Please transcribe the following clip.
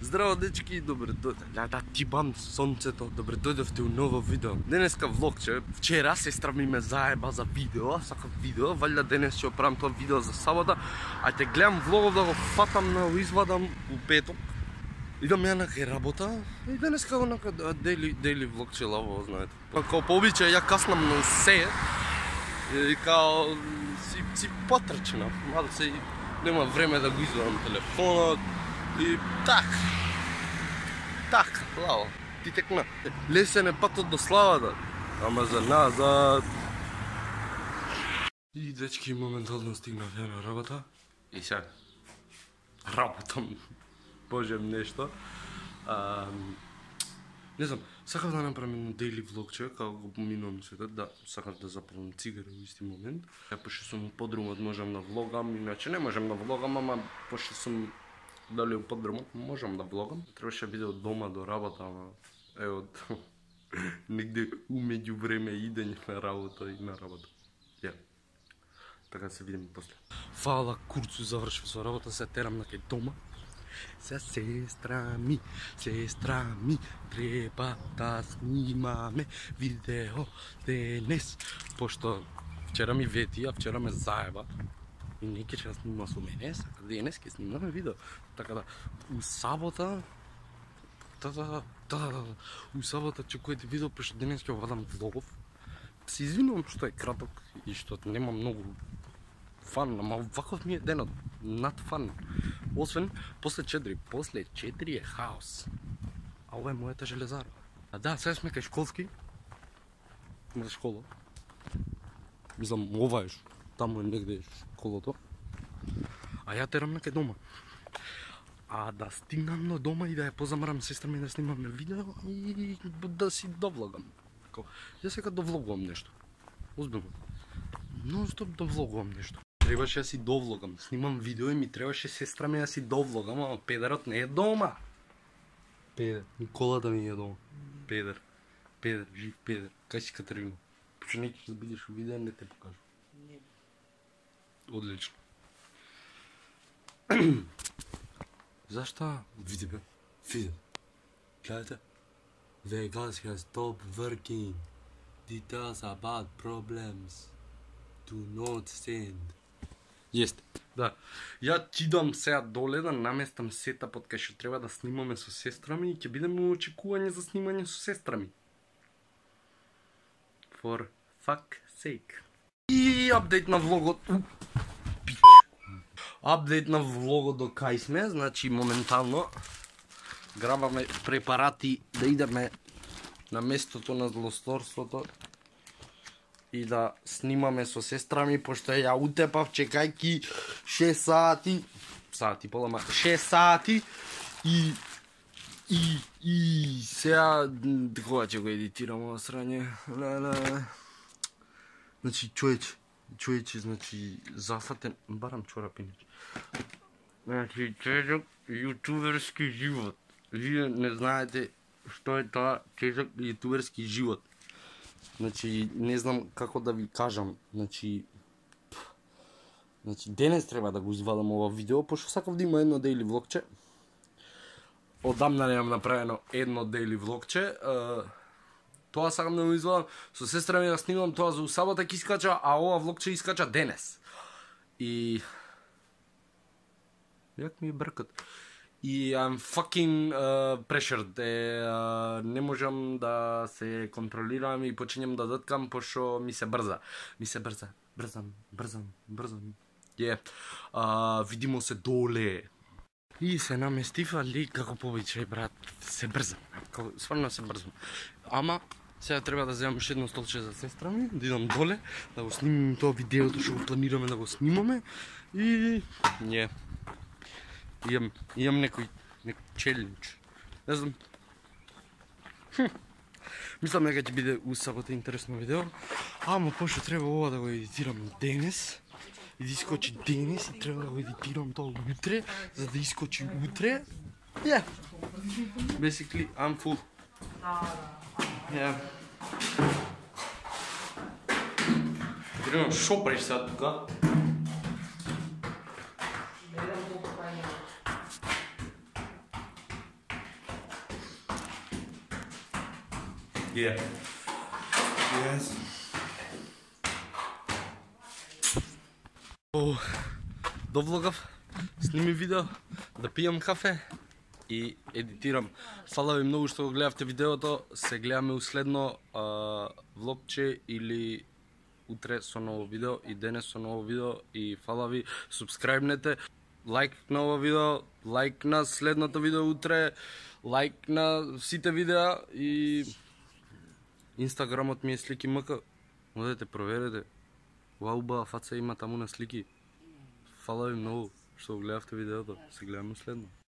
Здраво, дечки, добре дојде. Да, ти бам сонцето, добре дојдовте у ново видео. Денеска влогче, вчера сестра ми ме заеба за видео, сакав видео, валја денес ќе оправам тоа видео за сабота, а те гледам влогов да го фатам, да го извадам у петок. Идам ја на кај работа и денеска го нака дели влогче лаво, знаете. Као по обичај, ја каснам на се и као си потрчена, мада се нема време да го извадам телефонот. И так, лаво, ти текна. Лесен е патот до славата, ама за назад. И дечки, моментално стигнав ја на работа. И сега, работам, божем нешто. Не знам, сакав да направам едно дейли влогче, како го поминувам светот, да, сакав да запалам цигара во исти момент. Ја пошто сум у подрумот можам да влогам, иначе не можам да влогам, ама пошто сум дали у подрумот можам да влогам. Требаше да биде од дома до работа, ама ево негде умеѓу време идење на работа и на работа. Ја. Така се видиме после. Фала курцу завршив со работа, се терам на кај дома. Се сестра ми, треба да снимаме видео денес. Пошто вчера ми вети, а вчера ме заеба. И не ќе снима со мене, сака денес ќе снимаме видео. Така да, у сабота... У сабота ќе којде видео, пошто денес ќе вадам влогов. Се извинувам што е краток и што нема многу фан, ама ваков ми е денот, над фан. Освен, после 4 е хаос. А ова е мојата железара. А да, сега сме кај школски. За школа. Мислам, ова е таму е негде школото. А ја терам на кај дома. А да стигнам до дома и да ја позамарам сестра ми да снимаме видео и да си довлогам. Ја сега довлогувам нешто. Озбилно. Нон-стоп довлогувам нешто. Требаше да си довлогам. Снимам видео и ми требаше сестра ми да си довлогам, ама педерот не е дома. Педер. Николата ми е дома. Педер. Педер, жив педер. Кај си Катерина? Почу не ќе да бидеш у видео, не те покажу. Не. Одлично. Зашта? Види бе. Види. Гледате? Vegas has stopped working. Details about problems. Do not send. Јесте. Да. Ја идам сега доле да наместам сетапот кај што треба да снимаме со сестра ми и ќе бидеме у очекување за снимање со сестра ми. For fuck sake. И апдейт на влогот. Апдейт на влогот до кај сме, значи моментално грабаме препарати да идеме на местото на злосторството и да снимаме со сестра ми, пошто ја утепав чекајки 6 сати, 6 сати и сега кога ќе го едитирам ова срање. Значи човече, значи зафатен, барам чорапи. Значи тежок јутуберски живот. Вие не знаете што е тоа тежок јутуберски живот. Значи, не знам како да ви кажам. Значи, денес треба да го извадам ова видео, пошто сакав да има едно дейли влогче. Одамна немам направено едно дейли влогче. Тоа сакам да го извадам. Со сестра ми да снимам тоа за сабота ќе искача, а ова влогче искача денес. И... Јак ми е бркат. И I'm fucking pressured. Не можам да се контролирам и почињам да доткам, пошто ми се брза. Брзам. Видимо се доле. И се наместив, али како повеќе, брат, се брзам. Сварно се брзам. Ама, сега треба да земам уште едно столче за сестра ми, да идам доле, да го снимам тоа видеото што го планираме да го снимаме. И... Имам некој челендж. Не знам. Мислам дека ќе биде у сабота интересно видео. Ама пошто треба ова да го едитирам денес. И да искочи денес и треба да го едитирам тоа утре, за да искочи утре. Basically, I'm full. Катерина, шо правиш сега тука? Yeah. Yes. Довлогав, сними видео, да пијам кафе и едитирам. Фала ви многу што го гледавте видеото. Се гледаме уследно влогче или утре со ново видео и денес со ново видео и фала ви, субскрајбнете, лайк на ова видео, лайк на следното видео утре, лайк на сите видеа и Инстаграмот ми е Слики МК. Одете проверете. Ова убава фаца има таму на слики. Фала ви многу што го гледавте видеото. Се гледаме следно.